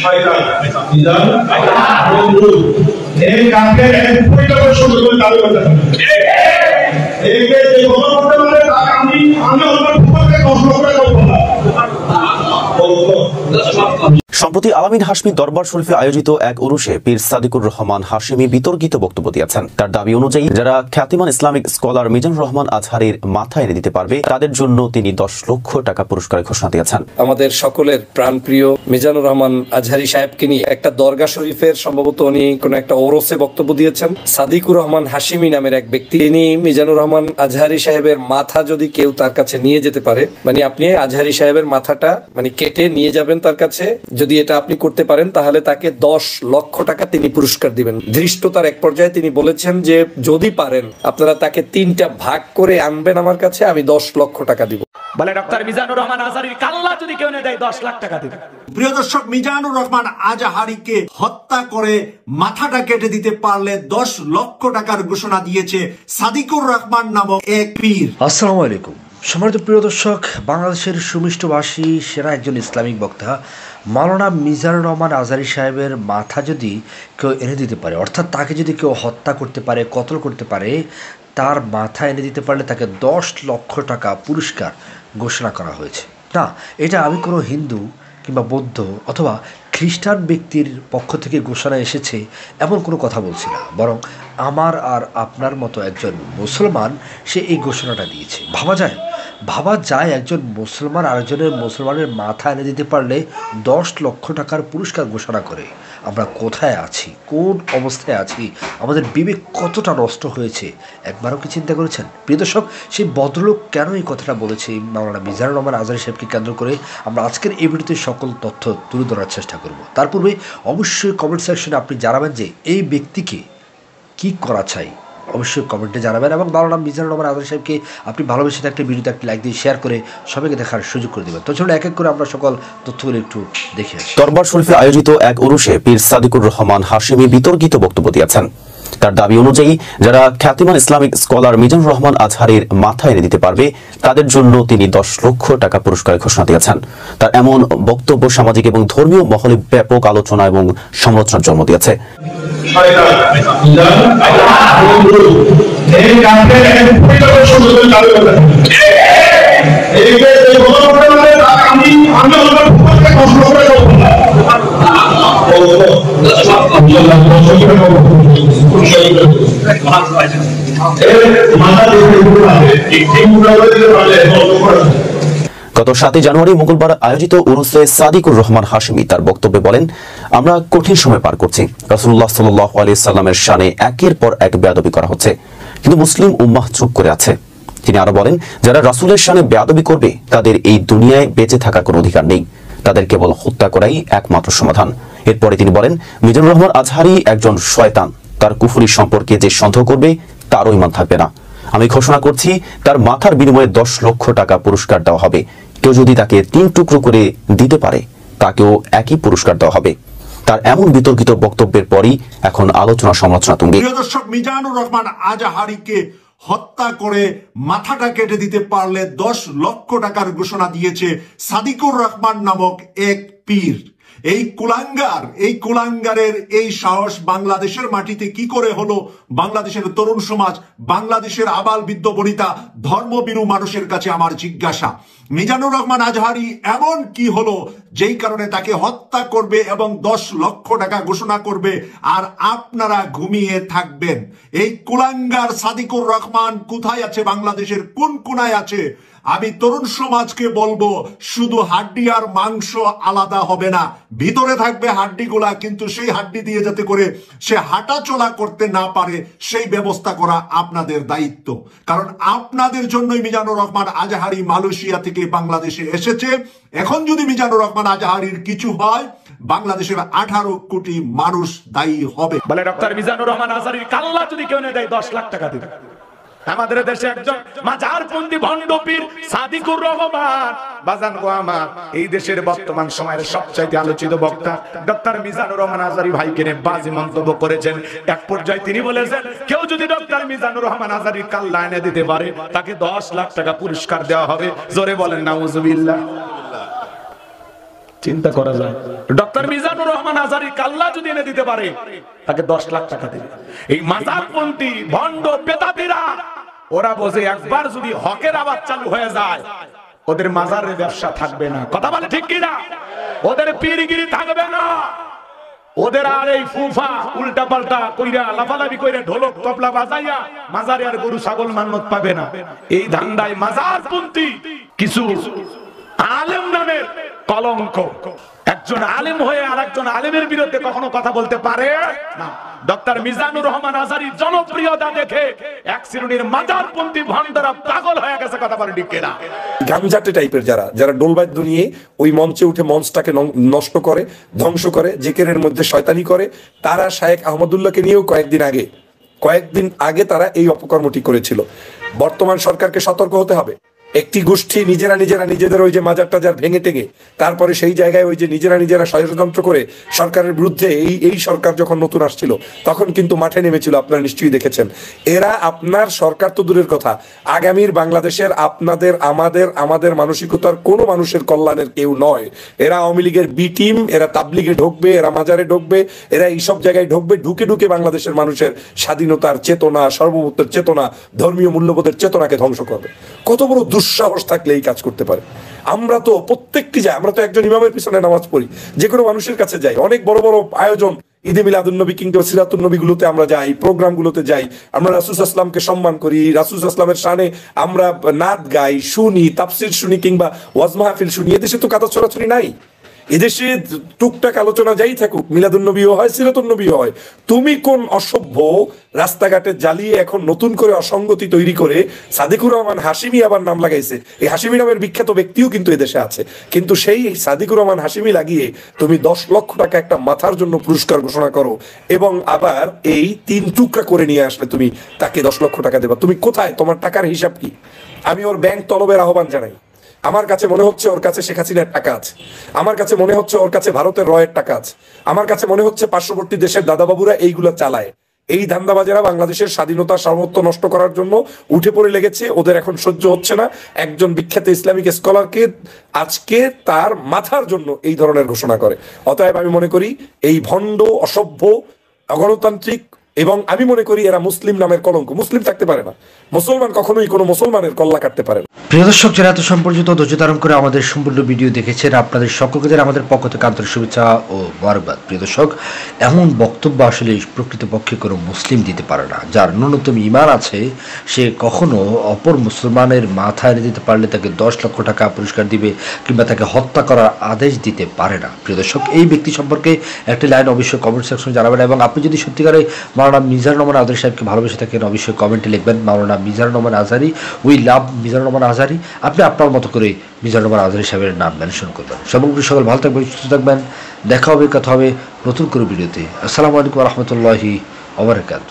শয়তান বিধান বন্ধু এই কাকে এক পরিকল্পনা শুরু করে দাবি করতে এই যে কথা বলতে পারে তাকে আমি অন্য পক্ষে কষ্ট করে বলবো না। সম্প্রতি আলামিন হাশমি দরবার শরীফে আয়োজিত এক উরুসে পীর সাদিকুর রহমান হাশমি বিতর্কিত বক্তব্য দিয়েছেন। তার দাবি অনুযায়ী যারা খ্যাতিমান ইসলামিক স্কলার মিজানুর রহমান আজহারীর মাথা এনে দিতে পারবে তাদের জন্য তিনি 10 লক্ষ টাকা পুরস্কারের ঘোষণা দিয়েছেন। আমাদের সকলের প্রাণপ্রিয় মিজানুর রহমান আজহারী সাহেবকে নিয়ে একটা দরগা শরীফের সম্ভবত উনি কোন একটা ওরসে বক্তব্য দিয়েছেন। সাদিকুর রহমান হাশমি নামের এক ব্যক্তি, তিনি মিজানুর রহমান আজহারী সাহেবের মাথা যদি কেউ তার কাছে নিয়ে যেতে পারে, মানে আপনি আজহারী সাহেবের মাথাটা মানে কেটে নিয়ে যাবেন তার কাছে, যদি এটা আপনি করতে পারেন তাহলে তাকে 10 লক্ষ টাকা তিনি পুরস্কার দিবেন। ধৃষ্টতার এক পর্যায়ে তিনি বলেছেন যে যদি পারেন আপনারা তাকে 3টা ভাগ করে আনবেন আমার কাছে, আমি 10 লক্ষ টাকা দিব। বলে ডক্টর মিজানুর রহমান আজহারীর কাল্লা যদি কেউ এনে দেয় 10 লাখ টাকা দিবে। প্রিয় দর্শক, মিজানুর রহমান আজহারীকে হত্যা করে মাথাটা কেটে দিতে পারলে 10 লক্ষ টাকার ঘোষণা দিয়েছে সাদিকুর রহমান নামক এক পীর। আসসালামু আলাইকুম সম্মানিত প্রিয় দর্শক, বাংলাদেশের সুমিষ্টভাষী সেরা একজন ইসলামিক বক্তা মাওলানা মিজানুর রহমান আজহারী সাহেবের মাথা যদি কেউ এনে দিতে পারে, অর্থাৎ তাকে যদি কেউ হত্যা করতে পারে, কতল করতে পারে, তার মাথা এনে দিতে পারলে তাকে 10 লক্ষ টাকা পুরস্কার ঘোষণা করা হয়েছে। না, এটা আমি কোনো হিন্দু কিংবা বৌদ্ধ অথবা খ্রিস্টান ব্যক্তির পক্ষ থেকে ঘোষণা এসেছে এমন কোনো কথা বলছি না, বরং আমার আর আপনার মতো একজন মুসলমান সে এই ঘোষণাটা দিয়েছে। ভাবা যায় একজন মুসলমান আরেকজনের মুসলমানের মাথা এনে দিতে পারলে 10 লক্ষ টাকার পুরস্কার ঘোষণা করে। আমরা কোথায় আছি, কোন অবস্থায় আছি, আমাদের বিবেক কতটা নষ্ট হয়েছে একবারও কি চিন্তা করেছেন? প্রিয় দর্শক, সেই ভদ্রলোক কেন এই কথাটা বলেছে মাওলানা মিজানুর রহমান আজহারী সাহেবকে কেন্দ্র করে আমরা আজকের এই ভিডিওতে সকল তথ্য তুলে ধরার চেষ্টা করব। তার পূর্বে অবশ্যই কমেন্ট সেকশনে আপনি জানাবেন যে এই ব্যক্তিকে কি করা চাই, অবশ্যই কমেন্টে জানাবেন এবং মাওলানা মিজানুর রহমান আজহারী সাহেবকে আপনি ভালোবেসে থাকলে ভিডিওতে একটি লাইক দিয়ে শেয়ার করে সবাইকে দেখার সুযোগ করে দেবেন। তো চলুন এক এক করে আমরা সকল তথ্যগুলো একটু দেখে আসি। দরবার শরীফে আয়োজিত এক উরুসে পীর সাদিকুর রহমান হাশমি বিতর্কিত বক্তব্য দিয়েছেন। তার দাবি অনুযায়ী যারা খ্যাতিমান ইসলামিক স্কলার মিজানুর রহমান আজহারীর মাথা এনে দিতে পারবে তাদের জন্য তিনি 10 লক্ষ টাকা পুরস্কারের ঘোষণা দিয়েছেন। তার এমন বক্তব্য সামাজিক এবং ধর্মীয় মহলে ব্যাপক আলোচনা এবং সমালোচনার জন্ম দিয়েছে। গত 7 জানুয়ারি মঙ্গলবার আয়োজিত উরুসে সাদিকুর রহমান হাশমি তার বক্তব্যে বলেন, আমরা কঠিন সময় পার করছি। রাসূলুল্লাহ সাল্লাল্লাহু আলাইহি সাল্লামের শানে একের পর এক বেয়াদবি করা হচ্ছে, কিন্তু মুসলিম উম্মাহ চুপ করে আছে। তিনি আরো বলেন, যারা রাসূলের শানে বেয়াদবি করবে তাদের এই দুনিয়ায় বেঁচে থাকার কোনো অধিকার নেই, তাদের কেবল হত্যা করাই একমাত্র সমাধান। এরপরে তিনি বলেন, মিজানুর রহমান আজহারী একজন শয়তান, তার কুফরি সম্পর্কে যে সন্দেহ করবে তারও ঈমান থাকবে না। আমি ঘোষণা করছি তার মাথার বিনিময়ে 10 লক্ষ টাকা পুরস্কার দেওয়া হবে। কেউ যদি তাকে 3 টুকরো করে দিতে পারে তাকেও একই পুরস্কার দেওয়া হবে। তার এমন বিতর্কিত বক্তব্যের পরই এখন আলোচনা সমালোচনা তুঙ্গে। প্রিয় দর্শক, মিজানুর রহমান আজহারীকে হত্যা করে মাথাটা কেটে দিতে পারলে 10 লক্ষ টাকার ঘোষণা দিয়েছে সাদিকুর রহমান নামক এক পীর। এই কুলাঙ্গারের এই সাহস বাংলাদেশের মাটিতে কি করে হলো? বাংলাদেশের তরুণ সমাজ, বাংলাদেশের আবাল বৃদ্ধ বনিতা, ধর্মবিরু মানুষের কাছে আমার জিজ্ঞাসা, মিজানুর রহমান আজহারী এমন কি হলো যেই কারণে তাকে হত্যা করবে এবং 10 লক্ষ টাকা ঘোষণা করবে আর আপনারা ঘুমিয়ে থাকবেন? এই কুলাঙ্গার সাদিকুর রহমান কোথায় আছে? বাংলাদেশের কোন কোনায় আছে? আমি তরুণ সমাজকে বলবো, শুধু হাড্ডি আর মাংস আলাদা হবে না, ভিতরে থাকবে হাড্ডিগুলা, কিন্তু সেই হাড্ডি দিয়ে যাতে করে সে হাঁটা চলা করতে না পারে সেই ব্যবস্থা করা আপনাদের দায়িত্ব। কারণ আপনাদের জন্যই মিজানুর রহমান আজহারী মালয়েশিয়া থেকে বাংলাদেশে এসেছে। এখন যদি মিজানুর রহমান আজহারীর কিছু হয়, বাংলাদেশের 18 কোটি মানুষ দায়ী হবে। বলে ডক্টর মিজানুর রহমান আজহারীর কাল্লা যদি কেউ এনে দেয় 10 লাখ টাকা দিবে। আমাদের দেশে একজন মাজারপন্থী ভণ্ড পীর সাদিকুর রহমান বাজান গো আমার, এই দেশের বর্তমান সময়ের সবচাইতে আলোচিত বক্তা ডক্টর মিজানুর রহমান আজহারী ভাইকে নিয়ে বাজে মন্তব্য করেছেন। এক পর্যায়ে তিনি বলেছেন, কেউ যদি ডক্টর মিজানুর রহমান আজহারীর কাল্লা এনে দিতে পারে তাকে 10 লাখ টাকা পুরস্কার দেওয়া হবে। জোরে বলেন নাউজুবিল্লাহ। চিন্তা করা যায়। ডক্টর মিজানুর রহমান আজহারী কাল্লা যদি এনে দিতে পারে তাকে 10 লাখ টাকা দেবে। এই মাজারপন্থী ভণ্ড বেদাতিরা ওরা বোঝে একবার যদি হকের আওয়াজ চালু হয়ে যায় ওদের মাজারের ব্যবসা থাকবে না। কথা বলে ঠিক কিনা? ওদের পীরগিরি থাকবে না, ওদের আর এই ফুফা উল্টা পাল্টা কইরা লাফালাফি কইরা ঢোলক তবলা বাজাইয়া মাজারে আর গরু ছাগল মান্নত পাবে না। এই ধান্দায় মাজারপন্থী কিছু আলেম নামের কলঙ্ক, একজন আলেম হয়ে আরেকজন আলেমের বিরুদ্ধে কখনো কথা বলতে পারে না। ডক্টর মিজানুর রহমান আজহারীর জনপ্রিয়তা দেখে এক শ্রেণীর মাজারপন্থী ভণ্ডরা পাগল হয়ে গেছে। কথা বলে ঠিক কিনা? গামজাটে টাইপের যারা ডোলবাদ্য নিয়ে ওই মঞ্চে উঠে মঞ্চটাকে নষ্ট করে, ধ্বংস করে, জিকিরের মধ্যে শয়তানি করে, তারা শায়েখ আহমদুল্লাহকে নিয়েও কয়েকদিন আগে তারা এই অপকর্মটি করেছিল। বর্তমান সরকারকে সতর্ক হতে হবে। একটি গোষ্ঠী নিজেরা নিজেদের ওই যে মাজার টাজার ভেঙে টেঙে তারপরে সেই জায়গায় ওই যে নিজেরা ষড়যন্ত্র করে সরকারের বিরুদ্ধে এই সরকার যখন নতুন আসছিল তখন কিন্তু মাঠে নেমেছিল, আপনারা নিশ্চয়ই দেখেছেন। এরা আপনার সরকার তো দূরের কথা, আগামীর বাংলাদেশের আপনাদের আমাদের মানসিকতার কোনো মানুষের কল্যাণের কেউ নয়। এরা আওয়ামী লীগের বি টিম, এরা তাবলিগে ঢুকবে, এরা মাজারে ঢুকবে, এরা এইসব জায়গায় ঢুকবে, ঢুকে বাংলাদেশের মানুষের স্বাধীনতার চেতনা, সার্বভৌমত্বের চেতনা, ধর্মীয় মূল্যবোধের চেতনাকে ধ্বংস করবে। কত বড় দুঃসাহস থাকলে এই কাজ করতে পারে? আমরা তো প্রত্যেকটি যাই, আমরা তো একজন ইমামের পিছনে নামাজ পড়ি, যে কোনো মানুষের কাছে যাই, অনেক বড় বড় আয়োজন, ঈদে মিলাদুন্নবী কিংবা সিরাতুন্নবী গুলোতে আমরা যাই, প্রোগ্রাম গুলোতে যাই, আমরা রাসূল সাল্লাল্লাহু আলাইহি ওয়াসাল্লামকে সম্মান করি, রাসূল সাল্লাল্লাহু আলাইহি ওয়াসাল্লামের শানে আমরা নাত গাই, শুনি, তাফসীর শুনি কিংবা ওয়াজ মাহফিল শুনি। এদেশে তো কাদা ছড়াছড়ি নাই। এদেশে টুকটাক আলোচনা যাই থাকুক, মিলাদুন্নবীও হয়, সিরাতুন্নবীও হয়। তুমি কোন অসভ্য রাস্তাঘাটে জ্বালিয়ে এখন নতুন করে অসঙ্গতি তৈরি করে সাদিকুর রহমান হাশিমি আবার নাম লাগাইছে। এই হাশিমি নামের বিখ্যাত ব্যক্তিও কিন্তু এদেশে আছে, কিন্তু সেই সাদিকুর রহমান হাশিমি লাগিয়ে তুমি 10 লক্ষ টাকা একটা মাথার জন্য পুরস্কার ঘোষণা করো এবং আবার এই 3 টুকরা করে নিয়ে আসলে তুমি তাকে 10 লক্ষ টাকা দেবা। তুমি কোথায়? তোমার টাকার হিসাব কি? আমি ওর ব্যাংক তলবের আহ্বান জানাই। আমার কাছে মনে হচ্ছে ওর কাছে শেখ হাসিনার টাকা আছে, আমার কাছে মনে হচ্ছে ওর কাছে ভারতের রয়ের টাকা আছে, আমার কাছে মনে হচ্ছে পার্শ্ববর্তী দেশের দাদাবাবুরা এইগুলো চালায়। এই ধান্দাবাজেরা বাংলাদেশের স্বাধীনতা সার্বভৌমত্ব নষ্ট করার জন্য উঠে পড়ে লেগেছে। ওদের এখন সহ্য হচ্ছে না একজন বিখ্যাত ইসলামিক স্কলারকে আজকে তার মাথার জন্য এই ধরনের ঘোষণা করে। অতএব আমি মনে করি এই ভণ্ড, অসভ্য, অগণতান্ত্রিক এবং আমি মনে করি এরা মুসলিম নামের কলঙ্ক। মুসলিম থাকতে পারে না, মুসলমান কখনোই কোনো মুসলমানের কল্লা কাটতে পারে না। প্রিয় দর্শক, যারা এত সম্পর্কিত ধৈর্য ধারণ করে আমাদের সম্পূর্ণ ভিডিও দেখেছেন, আপনাদের সকলকে আমাদের পক্ষ থেকে আন্তরিক শুভেচ্ছা ও মোবারকবাদ। প্রিয় দর্শক, এমন বক্তব্য আসলে প্রকৃতপক্ষে কোনো মুসলিম দিতে পারে না। যার ন্যূনতম ঈমান আছে সে কখনো অপর মুসলমানের মাথা এনে দিতে পারলে তাকে 10 লক্ষ টাকা পুরস্কার দিবে কিংবা তাকে হত্যা করার আদেশ দিতে পারে না। প্রিয় দর্শক, এই ব্যক্তি সম্পর্কে একটি লাইন অবশ্যই কমেন্ট সেকশনে জানাবেন এবং আপনি যদি সত্যিকারে মাওলানা মিজানুর রহমান আজহারী সাহেবকে ভালোবেসে থাকেন অবশ্যই কমেন্টে লিখবেন মাওলানা মিজানুর রহমান আজহারী, উই লাভ মিজানুর রহমান আজহারী। আপনি আপনার মতো করে মিজানুর রহমান আজহারী সাহেবের নাম মেনশন করবেন। সকল ভালো থাকবেন, সুস্থ থাকবেন। দেখা হবে, কথা হবে নতুন করে ভিডিওতে। আসসালামু আলাইকুম ওয়া রাহমাতুল্লাহি ওয়া বারাকাতুহু।